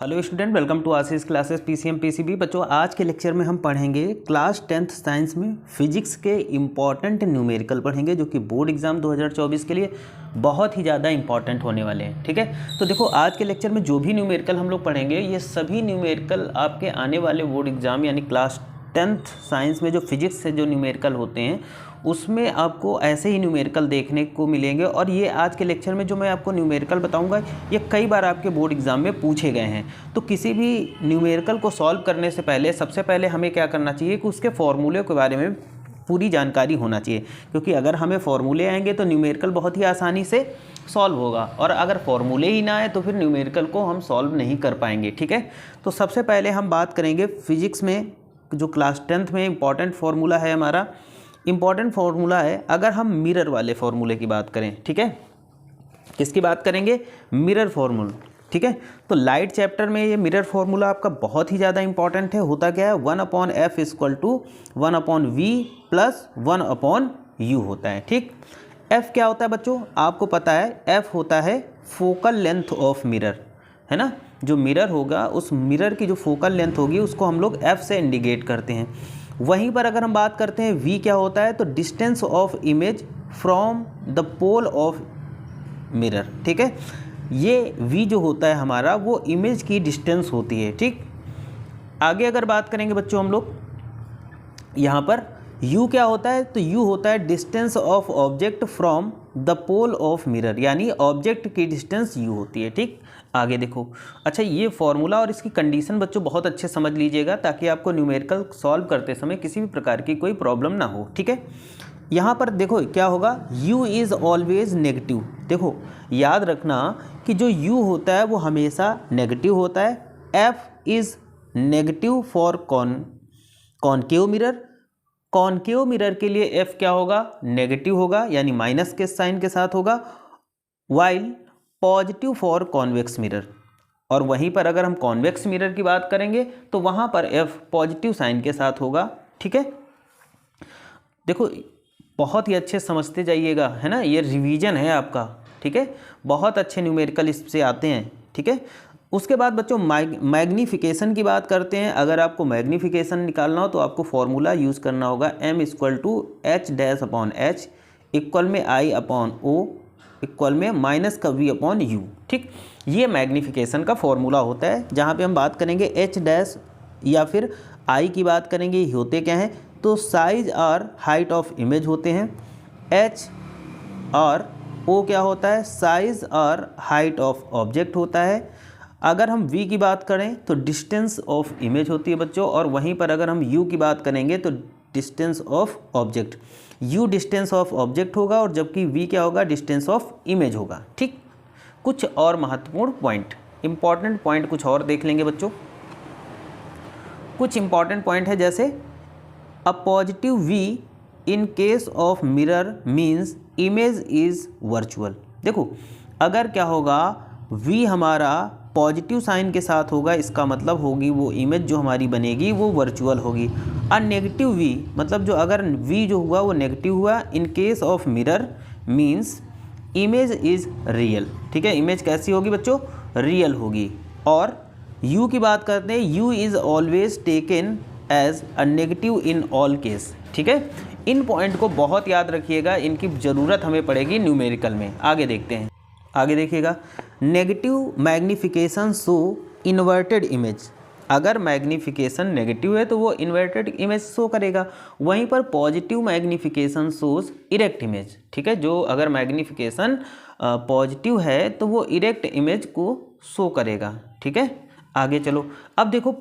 Hello student, welcome to Ashish classes PCM PCB. बच्चों, आज के लेक्चर में हम पढ़ेंगे क्लास 10th साइंस में फिजिक्स के इम्पॉर्टेंट न्यूमेरिकल पढ़ेंगे, जो कि बोर्ड एग्जाम 2024 के लिए बहुत ही ज़्यादा इंपॉर्टेंट होने वाले हैं। ठीक है, तो देखो आज के लेक्चर में जो भी न्यूमेरिकल हम लोग पढ़ेंगे, ये सभी न्यूमेरिकल आपके आने वाले बोर्ड एग्जाम यानी क्लास 10th साइंस में जो फिजिक्स से जो न्यूमेरिकल होते हैं उसमें आपको ऐसे ही न्यूमेरिकल देखने को मिलेंगे। और ये आज के लेक्चर में जो मैं आपको न्यूमेरिकल बताऊंगा, ये कई बार आपके बोर्ड एग्जाम में पूछे गए हैं। तो किसी भी न्यूमेरिकल को सॉल्व करने से पहले सबसे पहले हमें क्या करना चाहिए कि उसके फॉर्मूले के बारे में पूरी जानकारी होना चाहिए, क्योंकि अगर हमें फॉर्मूले आएंगे तो न्यूमेरिकल बहुत ही आसानी से सॉल्व होगा, और अगर फॉर्मूले ही ना आए तो फिर न्यूमेरिकल को हम सॉल्व नहीं कर पाएंगे। ठीक है, तो सबसे पहले हम बात करेंगे फिजिक्स में जो क्लास 10th में इम्पॉर्टेंट फार्मूला है। हमारा इम्पॉर्टेंट फार्मूला है, अगर हम मिरर वाले फार्मूले की बात करें, ठीक है, किसकी बात करेंगे? Mirror formula. ठीक है, तो लाइट चैप्टर में ये मिरर फार्मूला आपका बहुत ही ज़्यादा इंपॉर्टेंट है। होता क्या है? 1/f = 1/v + 1/u होता है। ठीक, f क्या होता है बच्चों? आपको पता है f होता है फोकल लेंथ ऑफ मिरर, है ना। जो मिरर होगा उस मिरर की जो फोकल लेंथ होगी उसको हम लोग f से इंडिकेट करते हैं। वहीं पर अगर हम बात करते हैं v क्या होता है, तो distance of image from the pole of mirror. ठीक है, ये v जो होता है हमारा वो इमेज की डिस्टेंस होती है। ठीक, आगे अगर बात करेंगे बच्चों हम लोग, यहाँ पर u क्या होता है, तो u होता है distance of object from the pole of mirror, यानी ऑब्जेक्ट की डिस्टेंस u होती है। ठीक, आगे देखो। अच्छा, ये फॉर्मूला और इसकी कंडीशन बच्चों बहुत अच्छे समझ लीजिएगा, ताकि आपको न्यूमेरिकल सॉल्व करते समय किसी भी प्रकार की कोई प्रॉब्लम ना हो। ठीक है, यहाँ पर देखो क्या होगा, u इज़ ऑलवेज नेगेटिव। देखो याद रखना कि जो u होता है वो हमेशा नेगेटिव होता है। f is negative for concave mirror. Concave mirror के लिए f क्या होगा? नेगेटिव होगा, यानी माइनस के साइन के साथ होगा। While positive for convex mirror, और वहीं पर अगर हम कॉन्वेक्स मिरर की बात करेंगे तो वहाँ पर f पॉजिटिव साइन के साथ होगा। ठीक है, देखो बहुत ही अच्छे समझते जाइएगा, है ना, ये रिवीजन है आपका। ठीक है, बहुत अच्छे न्यूमेरिकल इससे आते हैं। ठीक है, उसके बाद बच्चों मैग्नीफिकेशन की बात करते हैं। अगर आपको मैग्नीफिकेशन निकालना हो तो आपको फॉर्मूला यूज़ करना होगा, m = h-/h = -v/u। ठीक, ये मैग्नीफिकेशन का फॉर्मूला होता है, जहाँ पे हम बात करेंगे h' या फिर i की बात करेंगे। ये होते क्या हैं? तो साइज और हाइट ऑफ इमेज होते हैं। h और o क्या होता है? साइज और हाइट ऑफ ऑब्जेक्ट होता है। अगर हम v की बात करें तो डिस्टेंस ऑफ इमेज होती है बच्चों, और वहीं पर अगर हम u की बात करेंगे तो distance of object. u distance of object होगा, और जबकि v क्या होगा? डिस्टेंस ऑफ इमेज होगा। ठीक, कुछ और महत्वपूर्ण पॉइंट, इंपॉर्टेंट पॉइंट कुछ और देख लेंगे बच्चों। कुछ इंपॉर्टेंट पॉइंट है, जैसे a positive v in case of mirror means image is virtual. देखो अगर क्या होगा, v हमारा पॉजिटिव साइन के साथ होगा, इसका मतलब होगी वो इमेज जो हमारी बनेगी वो वर्चुअल होगी। और नेगेटिव v मतलब जो अगर v जो हुआ वो नेगेटिव हुआ in case of mirror means image is real. ठीक है, इमेज कैसी होगी बच्चों? रियल होगी। और u की बात करते हैं, u is always taken as a negative in all case. ठीक है, इन पॉइंट को बहुत याद रखिएगा, इनकी ज़रूरत हमें पड़ेगी न्यूमेरिकल में। आगे देखते हैं, आगे देखिएगा। Negative magnification show inverted image. अगर मैग्नीफिकेशन नेगेटिव है तो वो इन्वर्टेड इमेज शो करेगा। वहीं पर positive magnification shows erect image. ठीक है, जो अगर मैग्नीफिकेशन पॉजिटिव है तो वो इरेक्ट इमेज को शो करेगा। ठीक है, आगे चलो। अब देखो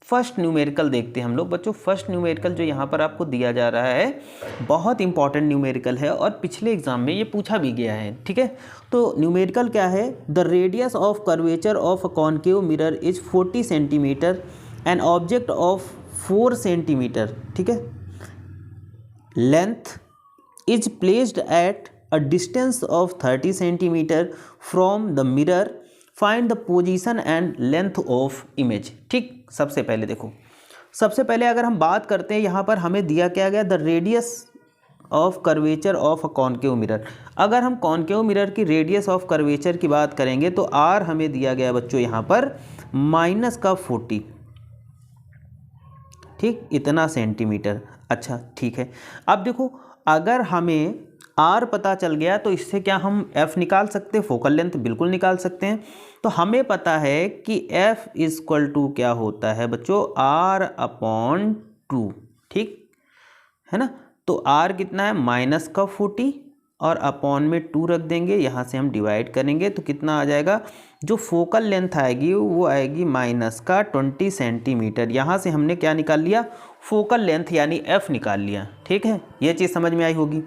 फर्स्ट न्यूमेरिकल देखते हैं हम लोग बच्चों। फर्स्ट न्यूमेरिकल जो यहाँ पर आपको दिया जा रहा है बहुत इंपॉर्टेंट न्यूमेरिकल है, और पिछले एग्जाम में ये पूछा भी गया है। ठीक है, तो न्यूमेरिकल क्या है? The radius of curvature of a concave mirror is 40 centimetre, an object of 4 centimetre, ठीक है, length is placed at a distance of 30 centimetre from the mirror, find the position and length of image. ठीक, सबसे पहले देखो, सबसे पहले अगर हम बात करते हैं, यहाँ पर हमें दिया क्या गया? The radius of curvature of a concave mirror. अगर हम कॉनकेव मिरर की रेडियस ऑफ कर्वेचर की बात करेंगे तो r हमें दिया गया बच्चों यहाँ पर माइनस का 40, ठीक, इतना सेंटीमीटर। अच्छा ठीक है, अब देखो अगर हमें आर पता चल गया तो इससे क्या हम एफ निकाल सकते हैं, फोकल लेंथ, बिल्कुल निकाल सकते हैं। तो हमें पता है कि एफ इक्वल टू क्या होता है बच्चों, आर अपॉन 2, ठीक है ना। तो आर कितना है, माइनस का 40 और अपॉन में 2 रख देंगे, यहाँ से हम डिवाइड करेंगे तो कितना आ जाएगा, जो फोकल लेंथ आएगी वो आएगी माइनस का 20 सेंटीमीटर। यहाँ से हमने क्या निकाल लिया, फोकल लेंथ यानी एफ निकाल लिया, ठीक है, ये चीज़ समझ में आई होगी।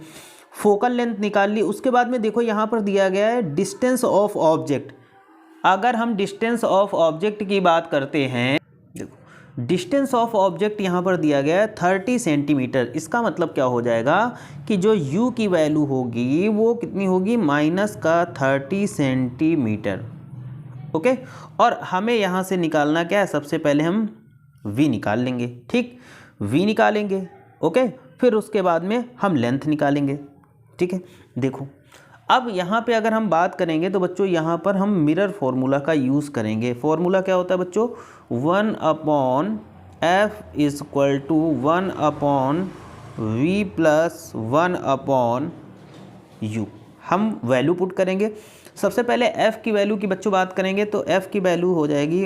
फोकल लेंथ निकाल ली, उसके बाद में देखो यहाँ पर दिया गया है डिस्टेंस ऑफ ऑब्जेक्ट। अगर हम डिस्टेंस ऑफ ऑब्जेक्ट की बात करते हैं, देखो डिस्टेंस ऑफ ऑब्जेक्ट यहाँ पर दिया गया है 30 सेंटीमीटर। इसका मतलब क्या हो जाएगा कि जो u की वैल्यू होगी वो कितनी होगी, माइनस का 30 सेंटीमीटर, ओके। और हमें यहाँ से निकालना क्या है, सबसे पहले हम v निकाल लेंगे, ठीक, v निकालेंगे, ओके, फिर उसके बाद में हम लेंथ निकालेंगे, ठीक है। देखो अब यहाँ पे अगर हम बात करेंगे तो बच्चों यहाँ पर हम मिरर फॉर्मूला का यूज़ करेंगे। फॉर्मूला क्या होता है बच्चों, 1 upon f is equal to 1 upon v plus 1 upon u. हम वैल्यू पुट करेंगे। सबसे पहले एफ़ की वैल्यू की बच्चों बात करेंगे तो एफ़ की वैल्यू हो जाएगी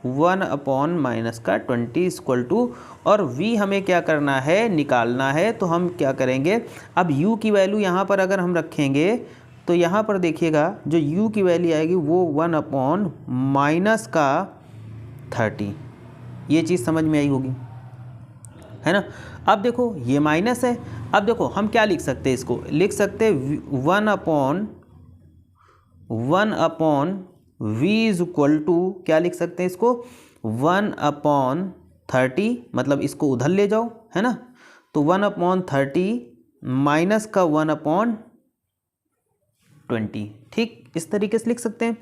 1 अपॉन माइनस का 20 इक्वल टू, और v हमें क्या करना है, निकालना है। तो हम क्या करेंगे, अब u की वैल्यू यहाँ पर अगर हम रखेंगे तो यहाँ पर देखिएगा जो u की वैल्यू आएगी वो 1 अपॉन माइनस का 30। ये चीज़ समझ में आई होगी, है ना। अब देखो ये माइनस है, अब देखो हम क्या लिख सकते हैं, इसको लिख सकते हैं 1 upon v is equal to, क्या लिख सकते हैं इसको, 1 अपॉन 30, मतलब इसको उधर ले जाओ, है ना। तो 1 अपॉन 30 माइनस का 1 अपॉन 20, ठीक, इस तरीके से लिख सकते हैं।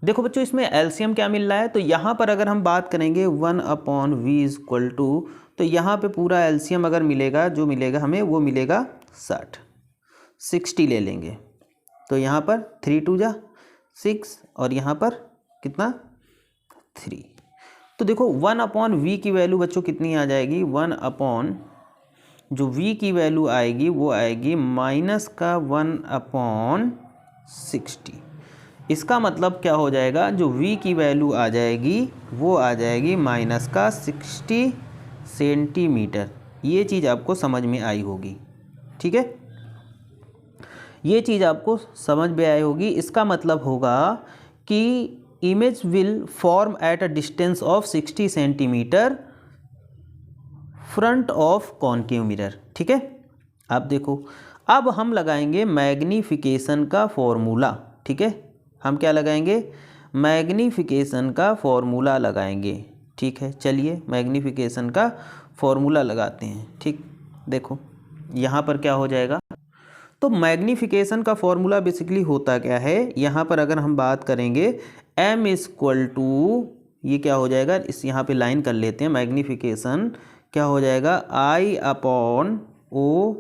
देखो बच्चों इसमें एलसीएम क्या मिल रहा है, तो यहाँ पर अगर हम बात करेंगे 1 upon v is equal to, तो यहाँ पे पूरा एलसीएम अगर मिलेगा, जो मिलेगा हमें वो मिलेगा 60 ले लेंगे। तो यहाँ पर 3 2 जा 6 और यहाँ पर कितना 3। तो देखो 1 अपॉन वी की वैल्यू बच्चों कितनी आ जाएगी, 1 अपॉन जो v की वैल्यू आएगी वो आएगी माइनस का 1 अपॉन 60। इसका मतलब क्या हो जाएगा, जो v की वैल्यू आ जाएगी वो आ जाएगी माइनस का 60 सेंटीमीटर। ये चीज़ आपको समझ में आई होगी, ठीक है, ये चीज़ आपको समझ में आई होगी। इसका मतलब होगा कि image will form at a distance of 60 centimetre front of concave mirror, ठीक है। अब देखो अब हम लगाएंगे मैग्नीफिकेशन का फॉर्मूला, ठीक है, हम क्या लगाएंगे, मैग्नीफिकेशन का फॉर्मूला लगाएंगे, ठीक है। चलिए मैग्नीफिकेशन का फॉर्मूला लगाते हैं, ठीक। देखो यहाँ पर क्या हो जाएगा, तो मैग्नीफिकेशन का फॉर्मूला बेसिकली होता क्या है, यहाँ पर अगर हम बात करेंगे m इक्वल टू, ये क्या हो जाएगा, इस यहाँ पे लाइन कर लेते हैं, मैग्नीफिकेशन क्या हो जाएगा, I अपॉन O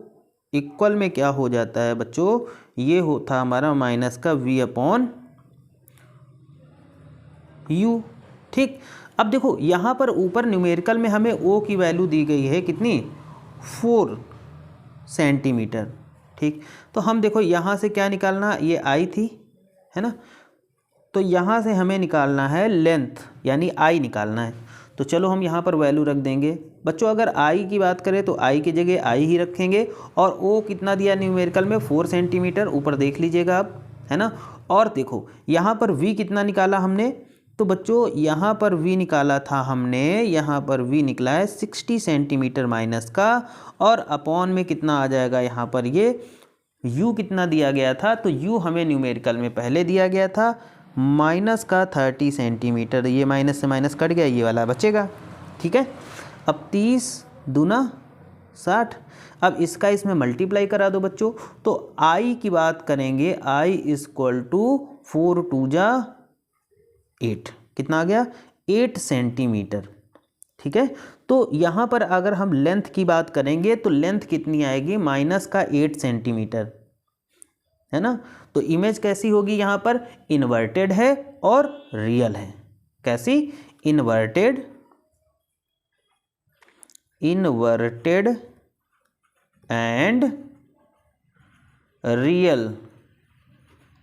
इक्वल में क्या हो जाता है बच्चों, ये होता हमारा माइनस का v अपॉन u, ठीक। अब देखो यहाँ पर ऊपर न्यूमेरिकल में हमें O की वैल्यू दी गई है कितनी, 4 सेंटीमीटर, ठीक। तो हम देखो यहाँ से क्या निकालना, ये I थी, है ना, तो यहाँ से हमें निकालना है लेंथ यानी I निकालना है। तो चलो हम यहाँ पर वैल्यू रख देंगे बच्चों। अगर I की बात करें तो I की जगह I ही रखेंगे, और O कितना दिया न्यूमेरिकल में 4 सेंटीमीटर, ऊपर देख लीजिएगा आप, है ना। और देखो यहाँ पर V कितना निकाला हमने, तो बच्चों यहाँ पर V निकाला था हमने, यहाँ पर V निकला है 60 सेंटीमीटर माइनस का, और अपॉन में कितना आ जाएगा, यहाँ पर ये U कितना दिया गया था, तो U हमें न्यूमेरिकल में पहले दिया गया था माइनस का 30 सेंटीमीटर, ये माइनस से माइनस कट गया, ये वाला बचेगा, ठीक है। अब 30 दूना 60, अब इसका इसमें मल्टीप्लाई करा दो बच्चों। तो I की बात करेंगे, I इक्वल टू 4 2 जा 8, कितना आ गया 8 सेंटीमीटर, ठीक है। तो यहाँ पर अगर हम लेंथ की बात करेंगे तो लेंथ कितनी आएगी, माइनस का 8 सेंटीमीटर, है ना। तो इमेज कैसी होगी, यहाँ पर इन्वर्टेड है और रियल है, कैसी? Inverted and real.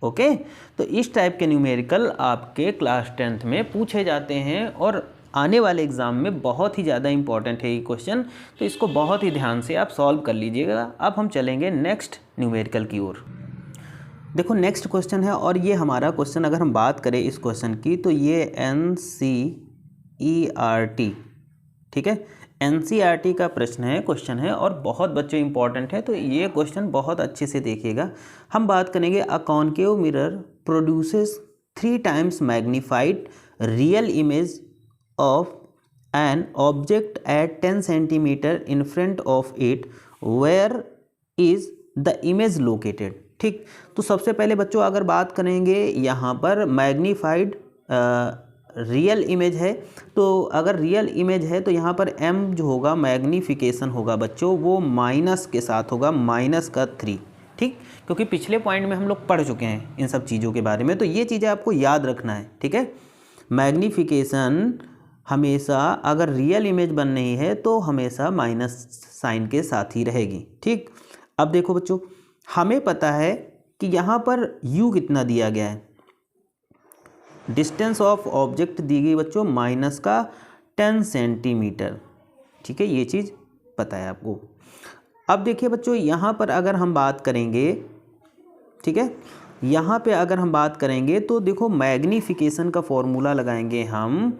ओके, तो इस टाइप के न्यूमेरिकल आपके क्लास 10th में पूछे जाते हैं और आने वाले एग्जाम में बहुत ही ज़्यादा इंपॉर्टेंट है ये क्वेश्चन, तो इसको बहुत ही ध्यान से आप सॉल्व कर लीजिएगा। अब हम चलेंगे नेक्स्ट न्यूमेरिकल की ओर। देखो नेक्स्ट क्वेश्चन है, और ये हमारा क्वेश्चन अगर हम बात करें इस क्वेश्चन की, तो ये NCERT, ठीक है, NCERT का प्रश्न है, क्वेश्चन है, और बहुत बच्चों इंपॉर्टेंट है, तो ये क्वेश्चन बहुत अच्छे से देखिएगा। हम बात करेंगे a concave mirror produces 3 times magnified real image of an object at 10 centimetre in front of it, where is the image located. ठीक, तो सबसे पहले बच्चों अगर बात करेंगे यहाँ पर मैग्नीफाइड रियल इमेज है, तो अगर रियल इमेज है तो यहाँ पर m जो होगा मैग्नीफिकेशन होगा बच्चों, वो माइनस के साथ होगा, -3। ठीक, क्योंकि पिछले पॉइंट में हम लोग पढ़ चुके हैं इन सब चीज़ों के बारे में, तो ये चीज़ें आपको याद रखना है। ठीक है, मैग्नीफिकेशन हमेशा अगर रियल इमेज बन रही है तो हमेशा माइनस साइन के साथ ही रहेगी। ठीक, अब देखो बच्चों, हमें पता है कि यहाँ पर u कितना दिया गया है, डिस्टेंस ऑफ ऑब्जेक्ट दी गई बच्चों -10 सेंटीमीटर। ठीक है, ये चीज़ पता है आपको। अब देखिए बच्चों, यहाँ पर अगर हम बात करेंगे, ठीक है, यहाँ पे अगर हम बात करेंगे तो देखो मैग्नीफिकेशन का फॉर्मूला लगाएंगे हम,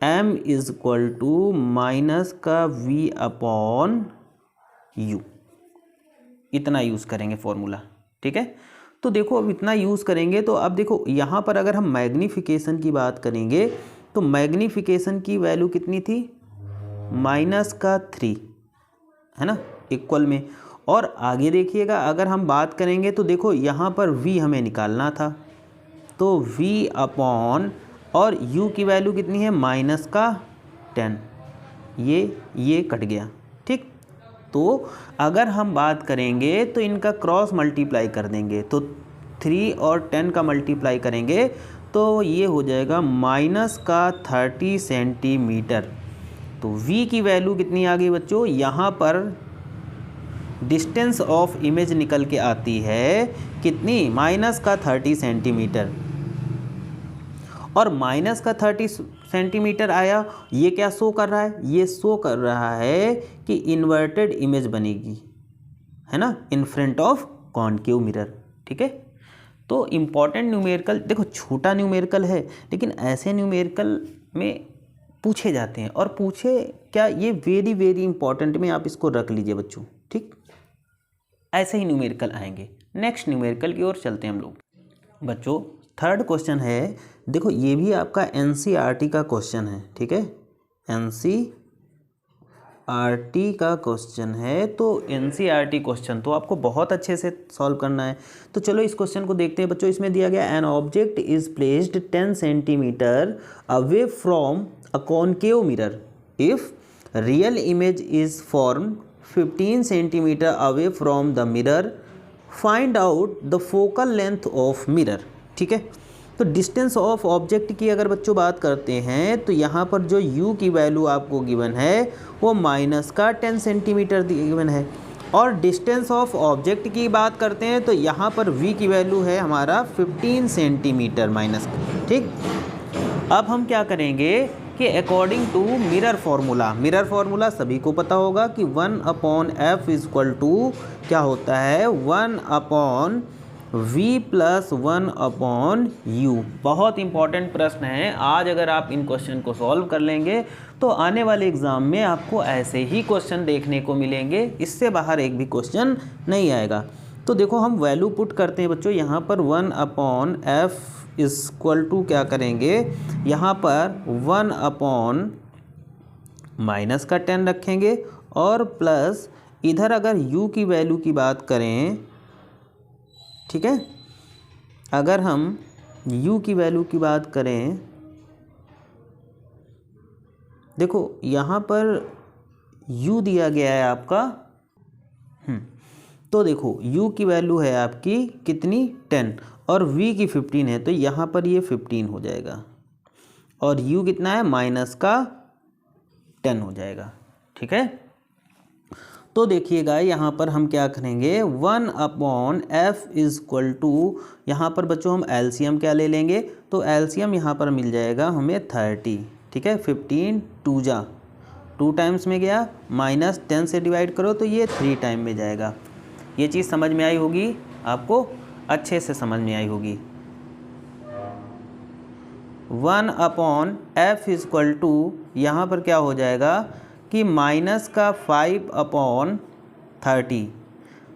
m = -v/u, इतना यूज़ करेंगे फॉर्मूला। ठीक है, तो देखो अब इतना यूज़ करेंगे, तो अब देखो यहाँ पर अगर हम मैग्नीफिकेशन की बात करेंगे तो मैग्नीफिकेशन की वैल्यू कितनी थी, -3, है ना, इक्वल में। और आगे देखिएगा अगर हम बात करेंगे तो देखो यहाँ पर v हमें निकालना था, तो v/, और u की वैल्यू कितनी है, -10, ये कट गया। ठीक, तो अगर हम बात करेंगे तो इनका क्रॉस मल्टीप्लाई कर देंगे, तो 3 और 10 का मल्टीप्लाई करेंगे तो ये हो जाएगा -30 सेंटीमीटर। तो v की वैल्यू कितनी आ गई बच्चों, यहाँ पर डिस्टेंस ऑफ इमेज निकल के आती है कितनी, -30 सेंटीमीटर, और -30 सेंटीमीटर आया। ये क्या शो कर रहा है, ये शो कर रहा है कि इन्वर्टेड इमेज बनेगी, है ना, इन फ्रंट ऑफ कॉनकेव मिरर। ठीक है, तो इम्पॉर्टेंट न्यूमेरिकल, देखो छोटा न्यूमेरिकल है लेकिन ऐसे न्यूमेरिकल में पूछे जाते हैं, और पूछे क्या, ये वेरी वेरी इंपॉर्टेंट में आप इसको रख लीजिए बच्चों। ठीक, ऐसे ही न्यूमेरिकल आएंगे। नेक्स्ट न्यूमेरिकल की ओर चलते हैं हम लोग। बच्चों थर्ड क्वेश्चन है, देखो ये भी आपका NCERT का क्वेश्चन है। ठीक है, NCERT का क्वेश्चन है, तो NCERT क्वेश्चन तो आपको बहुत अच्छे से सॉल्व करना है। तो चलो इस क्वेश्चन को देखते हैं बच्चों। इसमें दिया गया, an object is placed 10 centimetre away from a concave mirror if real image is form 15 centimetre away from the mirror, find out the focal length of mirror. ठीक है, तो डिस्टेंस ऑफ ऑब्जेक्ट की अगर बच्चों बात करते हैं तो यहाँ पर जो u की वैल्यू आपको गिवन है वो -10 सेंटीमीटर गिवन है, और डिस्टेंस ऑफ ऑब्जेक्ट की बात करते हैं तो यहाँ पर v की वैल्यू है हमारा 15 सेंटीमीटर माइनस। ठीक, अब हम क्या करेंगे कि अकॉर्डिंग टू मिरर फार्मूला सभी को पता होगा कि 1/f = क्या होता है, 1/v + 1/u। बहुत इंपॉर्टेंट प्रश्न है। आज अगर आप इन क्वेश्चन को सॉल्व कर लेंगे तो आने वाले एग्ज़ाम में आपको ऐसे ही क्वेश्चन देखने को मिलेंगे, इससे बाहर एक भी क्वेश्चन नहीं आएगा। तो देखो हम वैल्यू पुट करते हैं बच्चों, यहाँ पर 1/f = क्या करेंगे, यहाँ पर 1/-10 रखेंगे, और प्लस इधर अगर u की वैल्यू की बात करें, ठीक है, अगर हम u की वैल्यू की बात करें, देखो यहाँ पर u दिया गया है आपका, तो देखो u की वैल्यू है आपकी कितनी, 10, और v की 15 है, तो यहाँ पर ये 15 हो जाएगा। और u कितना है -10 हो जाएगा। ठीक है, तो देखिएगा यहाँ पर हम क्या करेंगे 1/f = यहाँ पर बच्चों हम एलसीएम क्या ले लेंगे, तो एलसीएम यहाँ पर मिल जाएगा हमें 30। ठीक है, 15 2 जा 2 टाइम्स में गया, -10 से डिवाइड करो तो ये 3 टाइम में जाएगा। ये चीज़ समझ में आई होगी आपको, अच्छे से समझ में आई होगी। 1/f = यहाँ पर क्या हो जाएगा कि -5/30,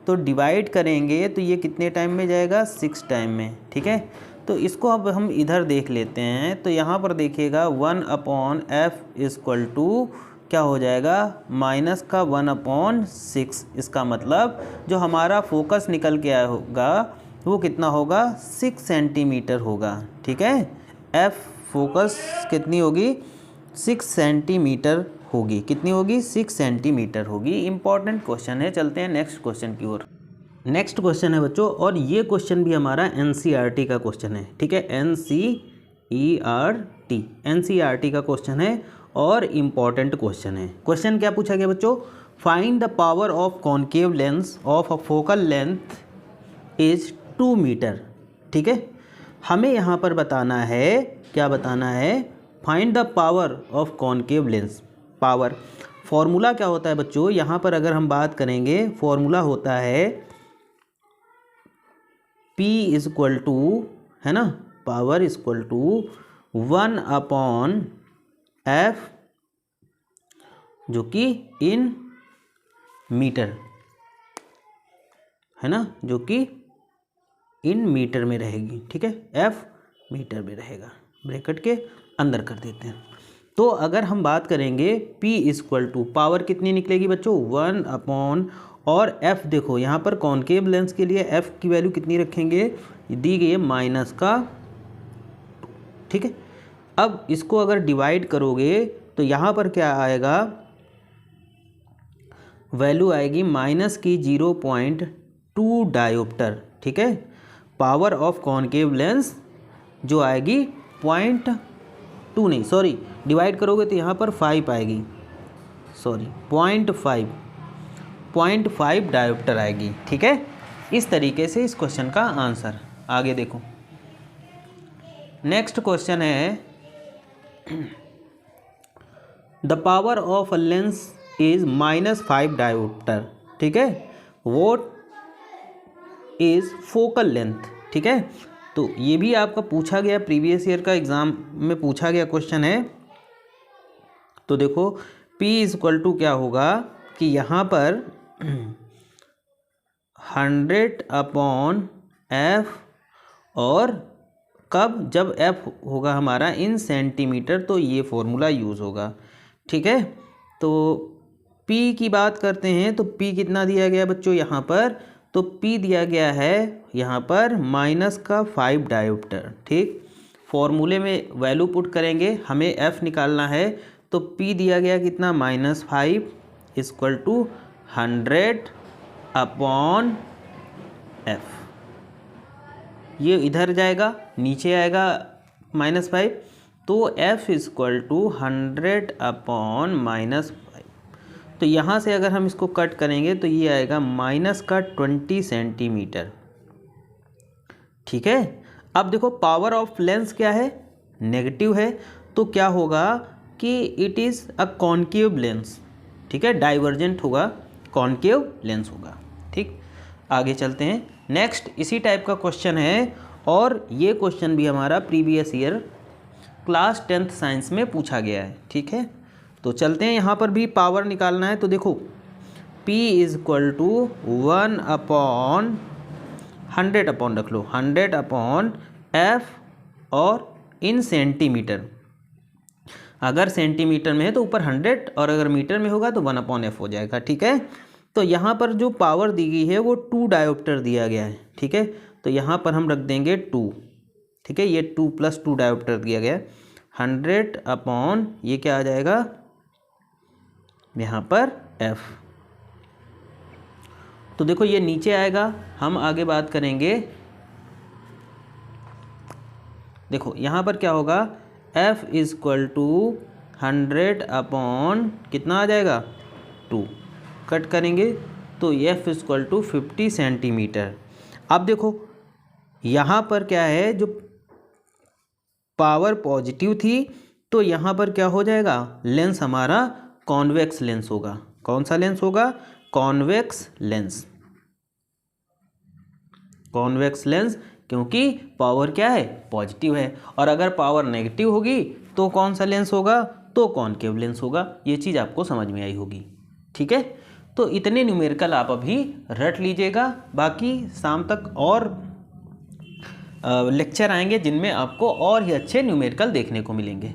तो डिवाइड करेंगे तो ये कितने टाइम में जाएगा 6 टाइम में। ठीक है, तो इसको अब हम इधर देख लेते हैं। तो यहाँ पर देखिएगा 1/f = क्या हो जाएगा -1/6। इसका मतलब जो हमारा फोकस निकल के आया होगा वो कितना होगा 6 सेंटीमीटर होगा। ठीक है, f फोकस कितनी होगी 6 सेंटीमीटर होगी। कितनी होगी 6 सेंटीमीटर होगी। इंपॉर्टेंट क्वेश्चन है, चलते हैं नेक्स्ट क्वेश्चन की ओर। नेक्स्ट क्वेश्चन है बच्चों, और ये क्वेश्चन भी हमारा एनसीईआरटी का क्वेश्चन है। ठीक है, एनसीईआरटी का क्वेश्चन है और इम्पॉर्टेंट क्वेश्चन है। क्वेश्चन क्या पूछा गया बच्चों, find the power of concave lens of a focal length is 2 metre. ठीक है, हमें यहाँ पर बताना है, क्या बताना है, find the power of concave lens. Power formula क्या होता है बच्चों, यहाँ पर अगर हम बात करेंगे फॉर्मूला होता है P = है ना, पावर = 1/f जो कि इन मीटर है ना, जो कि इन मीटर में रहेगी। ठीक है, f मीटर में रहेगा, ब्रैकेट के अंदर कर देते हैं। तो अगर हम बात करेंगे P = पावर कितनी निकलेगी बच्चों 1/, और f देखो यहाँ पर कॉन्केव लेंस के लिए f की वैल्यू कितनी रखेंगे, दी गई है -2। ठीक है, अब इसको अगर डिवाइड करोगे तो यहाँ पर क्या आएगा, वैल्यू आएगी -0.2 डायोप्टर। ठीक है, पावर ऑफ कॉन्केव लेंस जो आएगी 0.2 नहीं, सॉरी, डिवाइड करोगे तो यहाँ पर 5 आएगी, सॉरी 0.5 डायोप्टर आएगी। ठीक है, इस तरीके से इस क्वेश्चन का आंसर। आगे देखो, नेक्स्ट क्वेश्चन है the power of a lens is -5 dioptre. ठीक है, व्हाट इज फोकल लेंथ। ठीक है, तो ये भी आपका पूछा गया, प्रीवियस ईयर का एग्जाम में पूछा गया क्वेश्चन है। तो देखो P = क्या होगा कि यहाँ पर 100/f, और कब, जब f होगा हमारा इन सेंटीमीटर, तो ये फॉर्मूला यूज़ होगा। ठीक है, तो P की बात करते हैं तो P कितना दिया गया बच्चों यहाँ पर, तो P दिया गया है यहाँ पर -5 डायोप्टर। ठीक, फॉर्मूले में वैल्यू पुट करेंगे, हमें f निकालना है, तो P दिया गया कितना -5 = 100/f। ये इधर जाएगा, नीचे आएगा -5, तो f = 100/-5। तो यहाँ से अगर हम इसको कट करेंगे तो ये आएगा -20 सेंटीमीटर। ठीक है, अब देखो पावर ऑफ लेंस क्या है, नेगेटिव है, तो क्या होगा कि it is a concave lens. ठीक है, डाइवर्जेंट होगा, कॉन्केव लेंस होगा। ठीक, आगे चलते हैं। नेक्स्ट इसी टाइप का क्वेश्चन है, और ये क्वेश्चन भी हमारा previous year class 10th science में पूछा गया है। ठीक है, तो चलते हैं, यहाँ पर भी पावर निकालना है। तो देखो P = 1/100 रख लो, 100/f, और इन सेंटीमीटर, अगर सेंटीमीटर में है तो ऊपर 100, और अगर मीटर में होगा तो 1/f हो जाएगा। ठीक है, तो यहाँ पर जो पावर दी गई है वो 2 डायोप्टर दिया गया है। ठीक है, तो यहाँ पर हम रख देंगे 2। ठीक है, ये 2 + 2 डायोप्टर दिया गया है, 100/, ये क्या आ जाएगा यहाँ पर f। तो देखो ये नीचे आएगा, हम आगे बात करेंगे। देखो यहाँ पर क्या होगा, F इक्वल टू 100 अपॉन कितना आ जाएगा 2, कट करेंगे तो F इक्वल टू 50 सेंटीमीटर। अब देखो यहाँ पर क्या है, जो पावर पॉजिटिव थी तो यहाँ पर क्या हो जाएगा, लेंस हमारा कॉन्वेक्स लेंस होगा। कौन सा लेंस होगा, कॉन्वेक्स लेंस। कॉन्वेक्स लेंस क्योंकि पावर क्या है, पॉजिटिव है। और अगर पावर नेगेटिव होगी तो कौन सा लेंस होगा, तो कॉनकेव लेंस होगा। ये चीज़ आपको समझ में आई होगी, ठीक है। तो इतने न्यूमेरिकल आप अभी रट लीजिएगा, बाकी शाम तक और लेक्चर आएंगे जिनमें आपको और ही अच्छे न्यूमेरिकल देखने को मिलेंगे।